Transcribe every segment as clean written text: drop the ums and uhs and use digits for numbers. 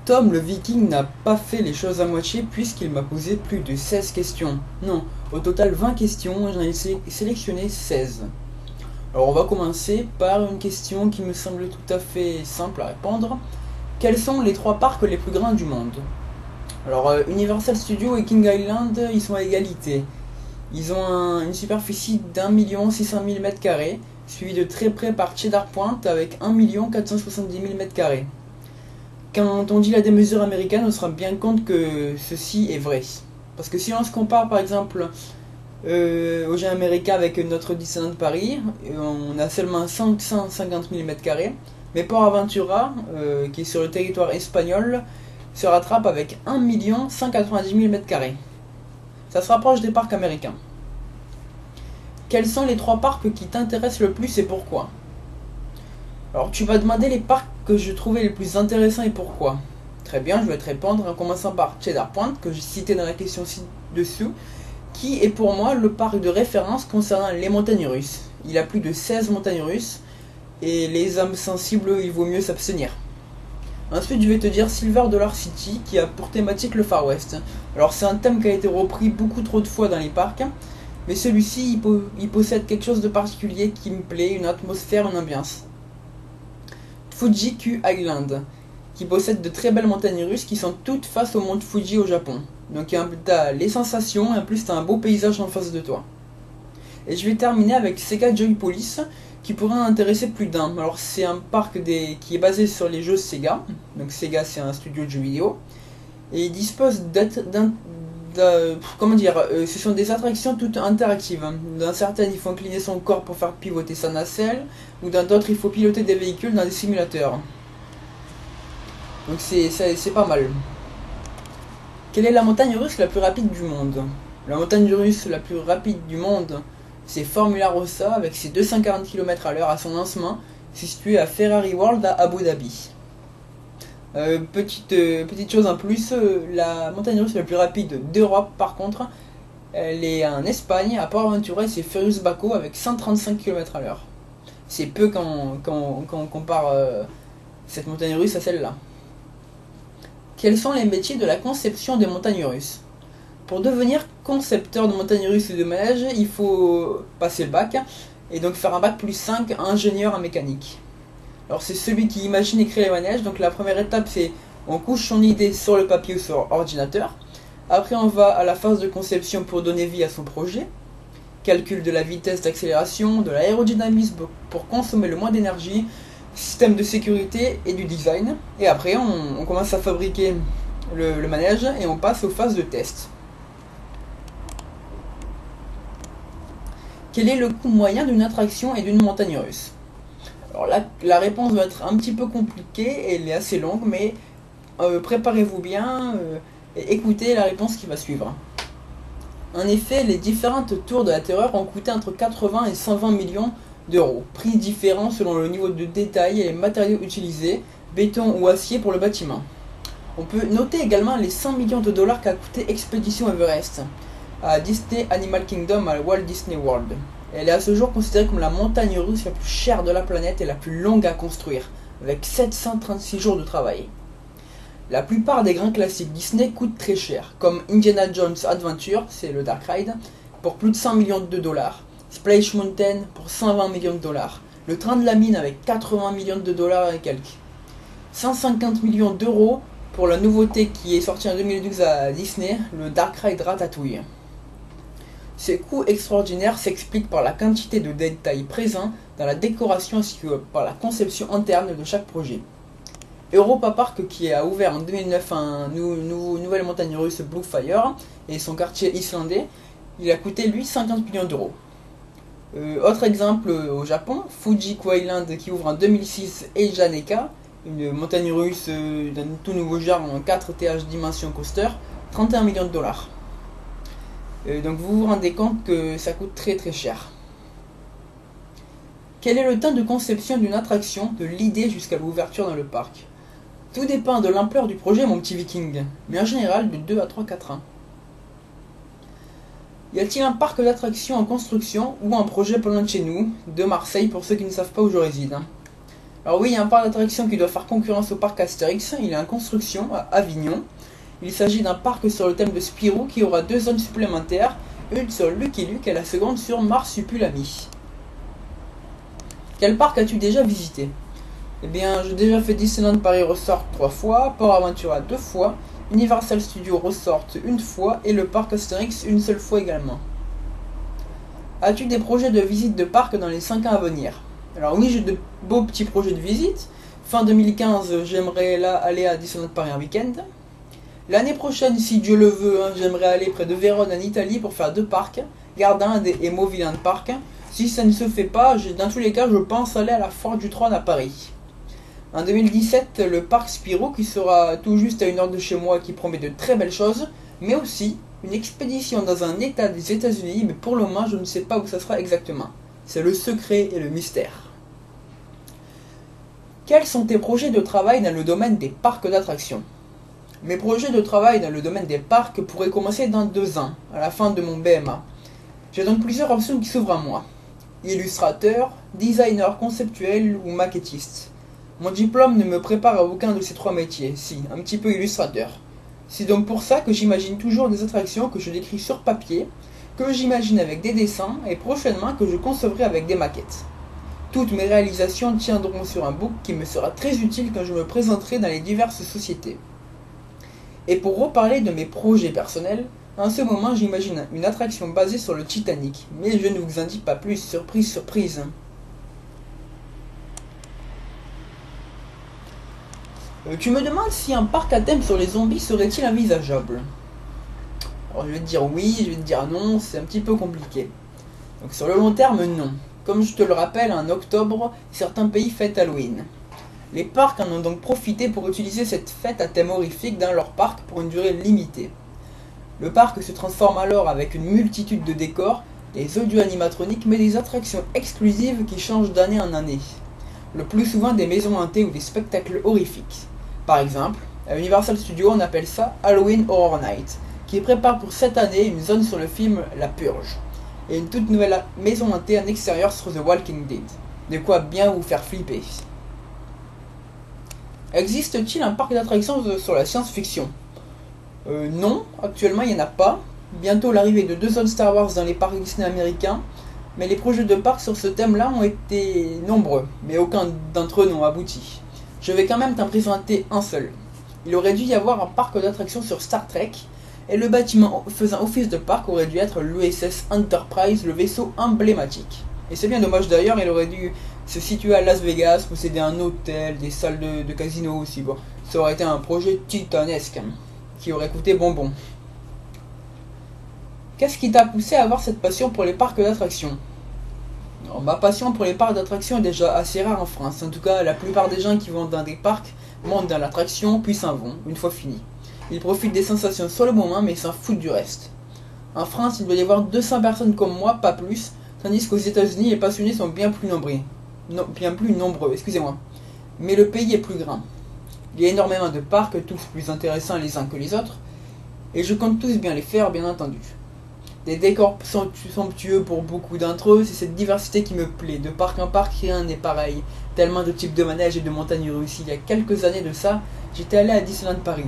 Tom le Viking n'a pas fait les choses à moitié puisqu'il m'a posé plus de 16 questions. Non, au total 20 questions, j'en ai sélectionné 16. Alors on va commencer par une question qui me semble tout à fait simple à répondre. Quels sont les 3 parcs les plus grands du monde? Alors Universal Studios et King Island, ils sont à égalité. Ils ont une superficie d'1 600 000 m², suivi de très près par Cedar Point avec 1 470 000 m². Quand on dit la démesure américaine, on se rend bien compte que ceci est vrai. Parce que si on se compare par exemple au géant américain avec notre Disneyland Paris, on a seulement 550 000 m², mais Port Aventura, qui est sur le territoire espagnol, se rattrape avec 1 190 000 m². Ça se rapproche des parcs américains. Quels sont les 3 parcs qui t'intéressent le plus et pourquoi? Alors tu vas demander les parcs que je trouvais les plus intéressants et pourquoi. Très bien, je vais te répondre en commençant par Cedar Point, que j'ai cité dans la question ci-dessous, qui est pour moi le parc de référence concernant les montagnes russes. Il a plus de 16 montagnes russes, et les âmes sensibles, il vaut mieux s'abstenir. Ensuite, je vais te dire Silver Dollar City, qui a pour thématique le Far West. Alors c'est un thème qui a été repris beaucoup trop de fois dans les parcs, mais celui-ci, il possède quelque chose de particulier qui me plaît, une atmosphère, une ambiance. Fuji Q Island, qui possède de très belles montagnes russes qui sont toutes face au mont Fuji au Japon. Donc tu as les sensations et en plus tu as un beau paysage en face de toi. Et je vais terminer avec Sega Joypolis, qui pourrait intéresser plus d'un. Alors c'est un parc qui est basé sur les jeux Sega, donc Sega c'est un studio de jeux vidéo, et il dispose ce sont des attractions toutes interactives. Dans certaines, il faut incliner son corps pour faire pivoter sa nacelle, ou dans d'autres, il faut piloter des véhicules dans des simulateurs. Donc c'est pas mal. Quelle est la montagne russe la plus rapide du monde? La montagne russe la plus rapide du monde, c'est Formula Rossa avec ses 240 km/h à son lancement, situé à Ferrari World à Abu Dhabi. Petite chose en plus, la montagne russe la plus rapide d'Europe par contre, elle est en Espagne, à Port Aventura, et c'est Furious Baco avec 135 km/h. C'est peu quand on compare cette montagne russe à celle-là. Quels sont les métiers de la conception des montagnes russes? Pour devenir concepteur de montagnes russes et de manèges, il faut passer le bac, et donc faire un bac plus 5 ingénieur en mécanique. Alors c'est celui qui imagine et crée les manèges. Donc la première étape c'est on couche son idée sur le papier ou sur ordinateur. Après on va à la phase de conception pour donner vie à son projet. Calcul de la vitesse d'accélération, de l'aérodynamisme pour consommer le moins d'énergie, système de sécurité et du design. Et après on commence à fabriquer le manège et on passe aux phases de test. Quel est le coût moyen d'une attraction et d'une montagne russe? Alors là, la réponse va être un petit peu compliquée, elle est assez longue, mais préparez-vous bien et écoutez la réponse qui va suivre. En effet, les différentes tours de la Terreur ont coûté entre 80 et 120 millions d'euros, prix différents selon le niveau de détail et les matériaux utilisés, béton ou acier pour le bâtiment. On peut noter également les 100 millions de dollars qu'a coûté Expédition Everest à Disney Animal Kingdom à Walt Disney World. Elle est à ce jour considérée comme la montagne russe la plus chère de la planète et la plus longue à construire, avec 736 jours de travail. La plupart des grands classiques Disney coûtent très cher, comme Indiana Jones Adventure, c'est le Dark Ride, pour plus de 100 millions de dollars, Splash Mountain pour 120 millions de dollars, le Train de la Mine avec 80 millions de dollars et quelques, 150 millions d'euros pour la nouveauté qui est sortie en 2012 à Disney, le Dark Ride Ratatouille. Ces coûts extraordinaires s'expliquent par la quantité de détails présents dans la décoration ainsi que par la conception interne de chaque projet. Europa Park, qui a ouvert en 2009 une nouvelle montagne russe Blue Fire et son quartier islandais, il a coûté lui 50 millions d'euros. Autre exemple au Japon, Fuji Q Island qui ouvre en 2006 et Janeka, une montagne russe d'un tout nouveau genre en 4 TH Dimension Coaster, 31 millions de dollars. Donc vous vous rendez compte que ça coûte très très cher. Quel est le temps de conception d'une attraction, de l'idée jusqu'à l'ouverture dans le parc? Tout dépend de l'ampleur du projet, mon petit viking, mais en général de 2 à 3-4 ans. Y a-t-il un parc d'attractions en construction ou un projet pas loin de chez nous, de Marseille pour ceux qui ne savent pas où je réside? Alors oui, il y a un parc d'attractions qui doit faire concurrence au parc Astérix, il est en construction à Avignon. Il s'agit d'un parc sur le thème de Spirou qui aura 2 zones supplémentaires, une sur Lucky Luke et la seconde sur Marsupilami. Quel parc as-tu déjà visité? Eh bien, j'ai déjà fait Disneyland Paris Resort 3 fois, Port Aventura 2 fois, Universal Studios Resort 1 fois et le parc Astérix une seule fois également. As-tu des projets de visite de parc dans les 5 ans à venir? Alors oui, j'ai de beaux petits projets de visite. Fin 2015, j'aimerais là aller à Disneyland Paris un week-end. L'année prochaine, si Dieu le veut, j'aimerais aller près de Vérone en Italie pour faire 2 parcs, Gardinde et Movieland Park. Si ça ne se fait pas, dans tous les cas, je pense aller à la Foire du Trône à Paris. En 2017, le parc Spirou qui sera tout juste à 1 heure de chez moi qui promet de très belles choses, mais aussi une expédition dans un état des États-Unis, mais pour le moment, je ne sais pas où ça sera exactement. C'est le secret et le mystère. Quels sont tes projets de travail dans le domaine des parcs d'attractions? Mes projets de travail dans le domaine des parcs pourraient commencer dans 2 ans, à la fin de mon BMA. J'ai donc plusieurs options qui s'ouvrent à moi. Illustrateur, designer conceptuel ou maquettiste. Mon diplôme ne me prépare à aucun de ces 3 métiers, si, un petit peu illustrateur. C'est donc pour ça que j'imagine toujours des attractions que je décris sur papier, que j'imagine avec des dessins et prochainement que je concevrai avec des maquettes. Toutes mes réalisations tiendront sur un book qui me sera très utile quand je me présenterai dans les diverses sociétés. Et pour reparler de mes projets personnels, en ce moment j'imagine une attraction basée sur le Titanic, mais je ne vous en dis pas plus, surprise surprise. Tu me demandes si un parc à thème sur les zombies serait-il envisageable? Alors je vais te dire oui, je vais te dire non, c'est un petit peu compliqué. Donc sur le long terme, non. Comme je te le rappelle, en octobre, certains pays fêtent Halloween. Les parcs en ont donc profité pour utiliser cette fête à thème horrifique dans leur parc pour une durée limitée. Le parc se transforme alors avec une multitude de décors, des audio animatroniques mais des attractions exclusives qui changent d'année en année. Le plus souvent des maisons hantées ou des spectacles horrifiques. Par exemple, à Universal Studios on appelle ça Halloween Horror Night, qui prépare pour cette année une zone sur le film La Purge, et une toute nouvelle maison hantée en extérieur sur The Walking Dead. De quoi bien vous faire flipper. Existe-t-il un parc d'attractions sur la science-fiction? Non, actuellement il n'y en a pas. Bientôt l'arrivée de 2 zones Star Wars dans les parcs Disney américains, mais les projets de parcs sur ce thème-là ont été nombreux, mais aucun d'entre eux n'ont abouti. Je vais quand même t'en présenter un seul. Il aurait dû y avoir un parc d'attractions sur Star Trek, et le bâtiment faisant office de parc aurait dû être l'USS Enterprise, le vaisseau emblématique. Et c'est bien dommage d'ailleurs, il aurait dû se situer à Las Vegas, posséder un hôtel, des salles de casino aussi. Bon, ça aurait été un projet titanesque, qui aurait coûté bonbon. Qu'est-ce qui t'a poussé à avoir cette passion pour les parcs d'attractions? Ma passion pour les parcs d'attractions est déjà assez rare en France. En tout cas, la plupart des gens qui vont dans des parcs montent dans l'attraction, puis s'en vont, une fois fini. Ils profitent des sensations sur le moment, mais ils s'en foutent du reste. En France, il doit y avoir 200 personnes comme moi, pas plus, tandis qu'aux États-Unis, les passionnés sont bien plus nombreux, excusez-moi. Mais le pays est plus grand. Il y a énormément de parcs, tous plus intéressants les uns que les autres, et je compte tous bien les faire, bien entendu. Des décors somptueux pour beaucoup d'entre eux, c'est cette diversité qui me plaît. De parc en parc, rien n'est pareil. Tellement de types de manèges et de montagnes réussies. Il y a quelques années de ça, j'étais allé à Disneyland Paris.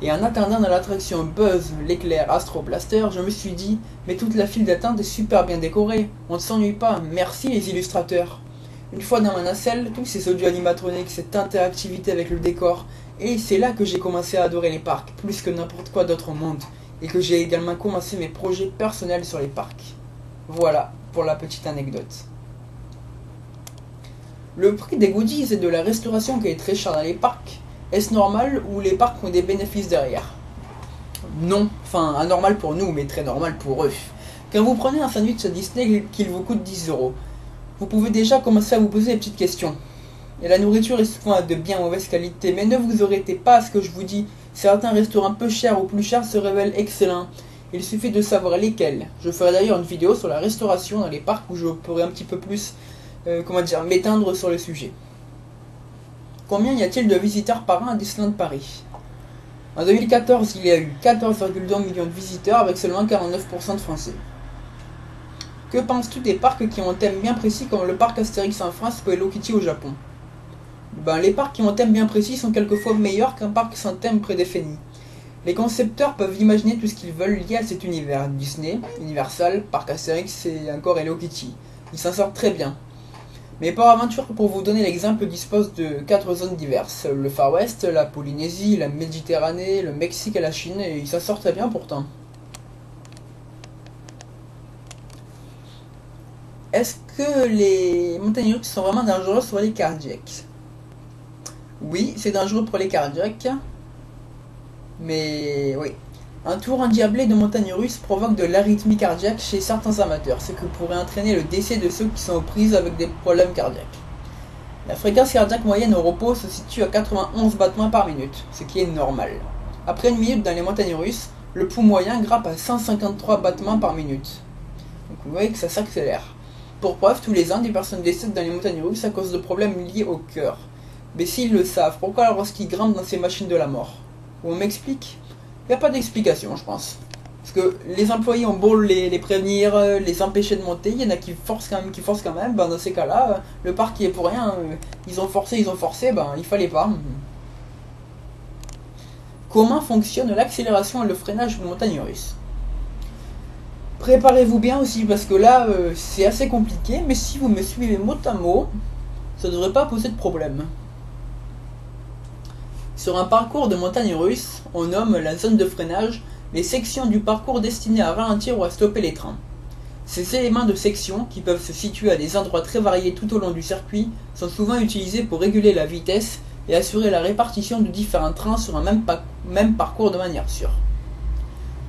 Et en attendant dans l'attraction Buzz, l'éclair Astro Blaster, je me suis dit, mais toute la file d'attente est super bien décorée. On ne s'ennuie pas, merci les illustrateurs. Une fois dans ma nacelle, tous ces audio animatroniques, cette interactivité avec le décor. Et c'est là que j'ai commencé à adorer les parcs, plus que n'importe quoi d'autre au monde. Et que j'ai également commencé mes projets personnels sur les parcs. Voilà pour la petite anecdote. Le prix des goodies et de la restauration qui est très cher dans les parcs, est-ce normal ou les parcs ont des bénéfices derrière? Non, enfin anormal pour nous mais très normal pour eux. Quand vous prenez un sandwich à Disney qu'il vous coûte 10 €, vous pouvez déjà commencer à vous poser des petites questions. Et la nourriture est souvent de bien mauvaise qualité, mais ne vous arrêtez pas à ce que je vous dis. Certains restaurants peu chers ou plus chers se révèlent excellents. Il suffit de savoir lesquels. Je ferai d'ailleurs une vidéo sur la restauration dans les parcs où je pourrai un petit peu plus m'étendre sur le sujet. Combien y a-t-il de visiteurs par an à Disneyland Paris? En 2014, il y a eu 14,2 millions de visiteurs avec seulement 49% de Français. Que penses-tu des parcs qui ont un thème bien précis comme le parc Astérix en France ou Hello Kitty au Japon? Ben, les parcs qui ont un thème bien précis sont quelquefois meilleurs qu'un parc sans thème prédéfini. Les concepteurs peuvent imaginer tout ce qu'ils veulent lié à cet univers. Disney, Universal, Parc Astérix et encore Hello Kitty. Ils s'en sortent très bien. Mais Port Aventure, pour vous donner l'exemple, dispose de 4 zones diverses. Le Far West, la Polynésie, la Méditerranée, le Mexique et la Chine, et ils s'en sortent très bien pourtant. Est-ce que les montagnes russes sont vraiment dangereuses pour les cardiaques? Oui, c'est dangereux pour les cardiaques. Mais oui. Un tour endiablé de montagne russe provoque de l'arythmie cardiaque chez certains amateurs, ce qui pourrait entraîner le décès de ceux qui sont aux prises avec des problèmes cardiaques. La fréquence cardiaque moyenne au repos se situe à 91 battements par minute, ce qui est normal. Après une minute dans les montagnes russes, le pouls moyen grimpe à 153 battements par minute. Donc vous voyez que ça s'accélère. Pour preuve, tous les ans, des personnes décèdent dans les montagnes russes à cause de problèmes liés au cœur. Mais s'ils le savent, pourquoi alors est-ce qu'ils grimpent dans ces machines de la mort? On m'explique? Il n'y a pas d'explication, je pense. Parce que les employés ont beau les prévenir, les empêcher de monter, il y en a qui forcent quand même, ben dans ces cas-là, le parc y est pour rien, ils ont forcé, ben il fallait pas. Comment fonctionne l'accélération et le freinage de montagne russe? Préparez-vous bien aussi, parce que là, c'est assez compliqué, mais si vous me suivez mot à mot, ça ne devrait pas poser de problème. Sur un parcours de montagne russe, on nomme la zone de freinage les sections du parcours destinées à ralentir ou à stopper les trains. Ces éléments de section, qui peuvent se situer à des endroits très variés tout au long du circuit, sont souvent utilisés pour réguler la vitesse et assurer la répartition de différents trains sur un même parcours de manière sûre.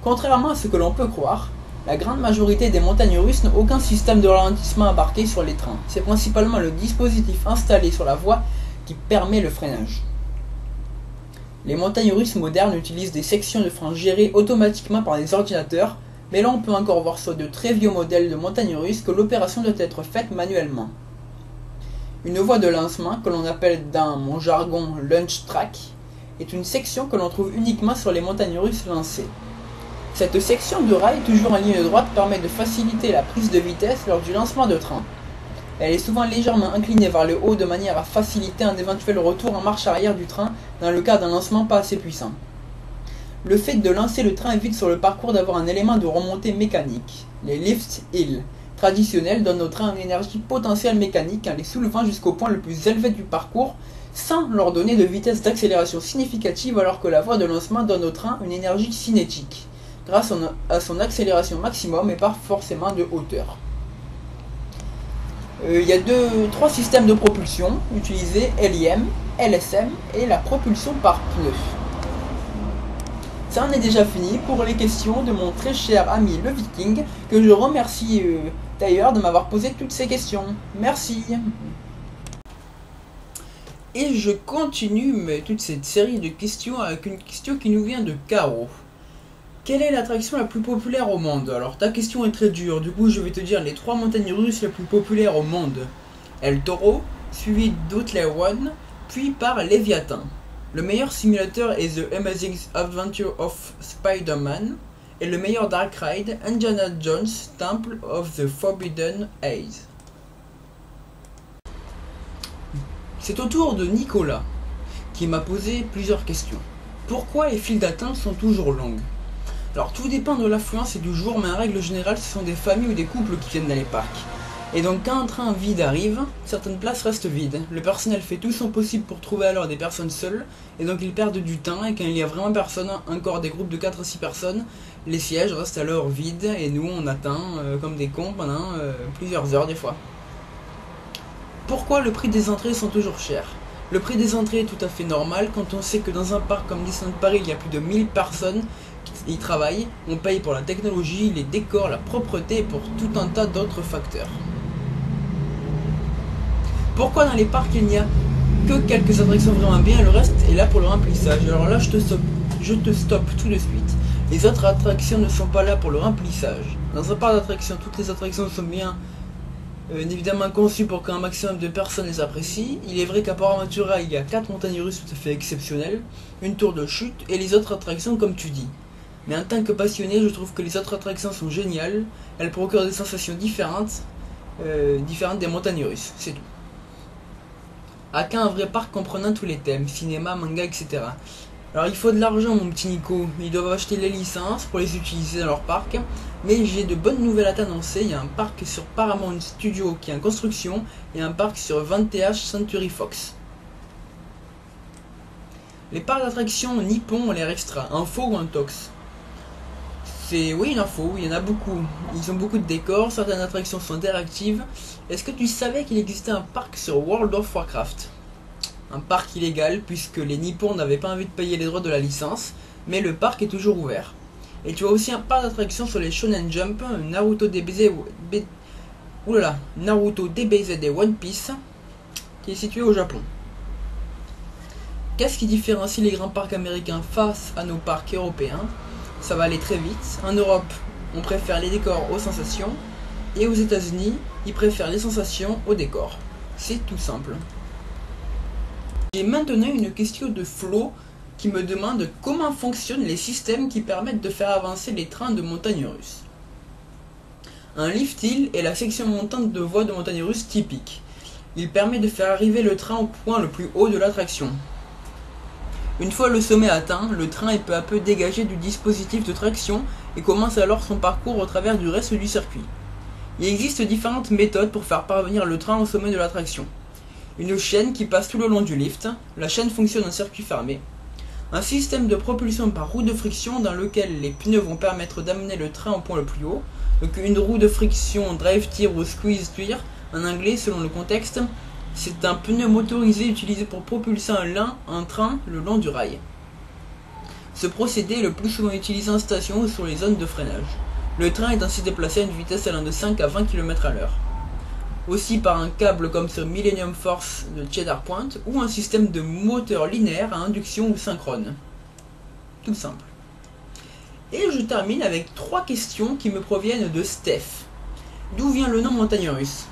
Contrairement à ce que l'on peut croire, la grande majorité des montagnes russes n'ont aucun système de ralentissement embarqué sur les trains. C'est principalement le dispositif installé sur la voie qui permet le freinage. Les montagnes russes modernes utilisent des sections de frein gérées automatiquement par des ordinateurs, mais là on peut encore voir sur de très vieux modèles de montagnes russes que l'opération doit être faite manuellement. Une voie de lancement, que l'on appelle dans mon jargon launch track, est une section que l'on trouve uniquement sur les montagnes russes lancées. Cette section de rail toujours en ligne droite permet de faciliter la prise de vitesse lors du lancement de train. Elle est souvent légèrement inclinée vers le haut de manière à faciliter un éventuel retour en marche arrière du train dans le cas d'un lancement pas assez puissant. Le fait de lancer le train évite sur le parcours d'avoir un élément de remontée mécanique. Les lift hill traditionnels donnent au train une énergie potentielle mécanique en les soulevant jusqu'au point le plus élevé du parcours sans leur donner de vitesse d'accélération significative, alors que la voie de lancement donne au train une énergie cinétique grâce à son accélération maximum et pas forcément de hauteur. Il y a 3 systèmes de propulsion utilisés, LIM, LSM et la propulsion par pneu. Ça en est déjà fini pour les questions de mon très cher ami le Viking, que je remercie d'ailleurs de m'avoir posé toutes ces questions. Merci. Et je continue toute cette série de questions avec une question qui nous vient de Caro. Quelle est l'attraction la plus populaire au monde? Alors ta question est très dure, du coup je vais te dire les 3 montagnes russes les plus populaires au monde. El Toro, suivi d'Outlaw One, puis par Léviathan. Le meilleur simulateur est The Amazing Adventure of Spider-Man, et le meilleur dark ride, Indiana Jones Temple of the Forbidden Eyes. C'est au tour de Nicolas, qui m'a posé plusieurs questions. Pourquoi les files d'attente sont toujours longues? Alors tout dépend de l'affluence et du jour, mais en règle générale ce sont des familles ou des couples qui viennent dans les parcs. Et donc quand un train vide arrive, certaines places restent vides. Le personnel fait tout son possible pour trouver alors des personnes seules, et donc ils perdent du temps, et quand il y a vraiment personne, encore des groupes de 4 à 6 personnes, les sièges restent alors vides, et nous on attend comme des cons pendant plusieurs heures des fois. Pourquoi le prix des entrées sont toujours chers? Le prix des entrées est tout à fait normal quand on sait que dans un parc comme Disneyland Paris il y a plus de 1000 personnes qui y travaillent, on paye pour la technologie, les décors, la propreté et pour tout un tas d'autres facteurs. Pourquoi dans les parcs il n'y a que quelques attractions vraiment bien et le reste est là pour le remplissage? Alors là je te stoppe tout de suite. Les autres attractions ne sont pas là pour le remplissage. Dans un parc d'attractions, toutes les attractions sont bien évidemment conçues pour qu'un maximum de personnes les apprécient. Il est vrai qu'à Port Aventura il y a 4 montagnes russes tout à fait exceptionnelles, une tour de chute et les autres attractions comme tu dis. Mais en tant que passionné, je trouve que les autres attractions sont géniales, elles procurent des sensations différentes des montagnes russes, c'est tout. Aka un vrai parc comprenant tous les thèmes, cinéma, manga, etc. Alors il faut de l'argent mon petit Nico, ils doivent acheter les licences pour les utiliser dans leur parc, mais j'ai de bonnes nouvelles à t'annoncer, il y a un parc sur Paramount Studio qui est en construction et un parc sur 20th Century Fox. Les parcs d'attractions Nippon ont l'air extra, info ou intox? C'est oui une info, il y en a beaucoup, ils ont beaucoup de décors, certaines attractions sont interactives. Est-ce que tu savais qu'il existait un parc sur World of Warcraft? Un parc illégal puisque les Nippons n'avaient pas envie de payer les droits de la licence, mais le parc est toujours ouvert. Et tu as aussi un parc d'attractions sur les Shonen Jump, Naruto DBZ, Naruto DBZ et One Piece, qui est situé au Japon. Qu'est-ce qui différencie les grands parcs américains face à nos parcs européens? Ça va aller très vite. En Europe, on préfère les décors aux sensations, et aux États-Unis, ils préfèrent les sensations aux décors. C'est tout simple. J'ai maintenant une question de Flo qui me demande comment fonctionnent les systèmes qui permettent de faire avancer les trains de montagne russe. Un lift hill est la section montante de voie de montagne russe typique. Il permet de faire arriver le train au point le plus haut de l'attraction. Une fois le sommet atteint, le train est peu à peu dégagé du dispositif de traction et commence alors son parcours au travers du reste du circuit. Il existe différentes méthodes pour faire parvenir le train au sommet de l'attraction. Une chaîne qui passe tout le long du lift, la chaîne fonctionne en circuit fermé. Un système de propulsion par roue de friction dans lequel les pneus vont permettre d'amener le train au point le plus haut. Donc une roue de friction drive tier ou squeeze tier en anglais selon le contexte. C'est un pneu motorisé utilisé pour propulser un train le long du rail. Ce procédé est le plus souvent utilisé en station ou sur les zones de freinage. Le train est ainsi déplacé à une vitesse allant de 5 à 20 km/h. Aussi par un câble comme sur Millennium Force de Cedar Point ou un système de moteur linéaire à induction ou synchrone. Tout simple. Et je termine avec 3 questions qui me proviennent de Steph. D'où vient le nom montagne russe?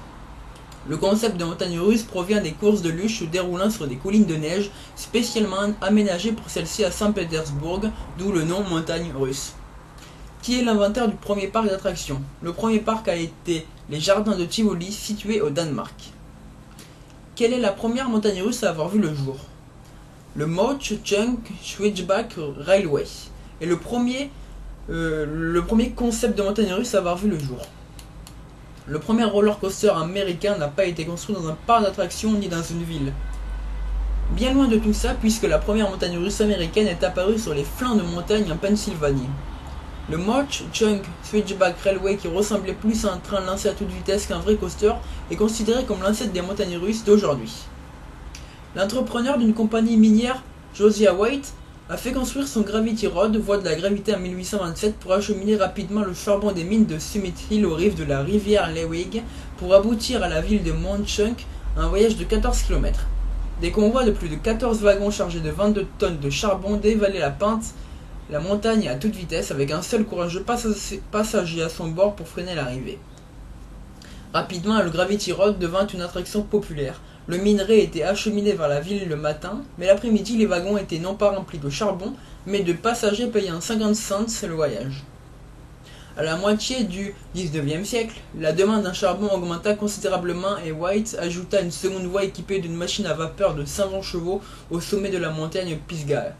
Le concept de montagne russe provient des courses de luge se déroulant sur des collines de neige spécialement aménagées pour celle-ci à Saint-Pétersbourg, d'où le nom montagne russe. Qui est l'inventeur du premier parc d'attractions? Le premier parc a été les jardins de Tivoli situés au Danemark. Quelle est la première montagne russe à avoir vu le jour? Le Mo-Chunk Switchback Railway est le premier concept de montagne russe à avoir vu le jour. Le premier roller coaster américain n'a pas été construit dans un parc d'attractions ni dans une ville. Bien loin de tout ça, puisque la première montagne russe américaine est apparue sur les flancs de montagne en Pennsylvanie. Le Mo-Chunk Switchback Railway, qui ressemblait plus à un train lancé à toute vitesse qu'un vrai coaster, est considéré comme l'ancêtre des montagnes russes d'aujourd'hui. L'entrepreneur d'une compagnie minière, Josiah White, a fait construire son Gravity Road, voie de la gravité en 1827, pour acheminer rapidement le charbon des mines de Summit Hill aux rives de la rivière Lewig, pour aboutir à la ville de Mo-Chunk, un voyage de 14 km. Des convois de plus de 14 wagons chargés de 22 tonnes de charbon dévalaient la montagne à toute vitesse avec un seul courageux passager à son bord pour freiner l'arrivée. Rapidement, le Gravity Road devint une attraction populaire. Le minerai était acheminé vers la ville le matin, mais l'après-midi, les wagons étaient non pas remplis de charbon, mais de passagers payant 50 cents le voyage. À la moitié du XIXe siècle, la demande en charbon augmenta considérablement et White ajouta une seconde voie équipée d'une machine à vapeur de 500 chevaux au sommet de la montagne Pisgah.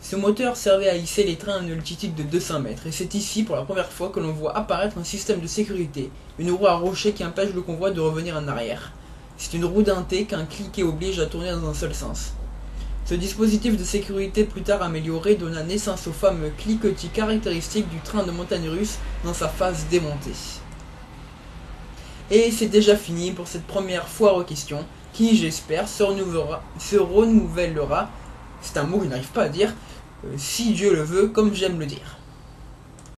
Ce moteur servait à hisser les trains à une altitude de 200 mètres, et c'est ici pour la première fois que l'on voit apparaître un système de sécurité, une roue à rocher qui empêche le convoi de revenir en arrière. C'est une roue dentée qu'un cliquet oblige à tourner dans un seul sens. Ce dispositif de sécurité plus tard amélioré donna naissance au fameux cliquetis caractéristique du train de montagne russe dans sa phase démontée. Et c'est déjà fini pour cette première foire aux questions, qui j'espère se renouvellera, c'est un mot que je n'arrive pas à dire, si Dieu le veut, comme j'aime le dire.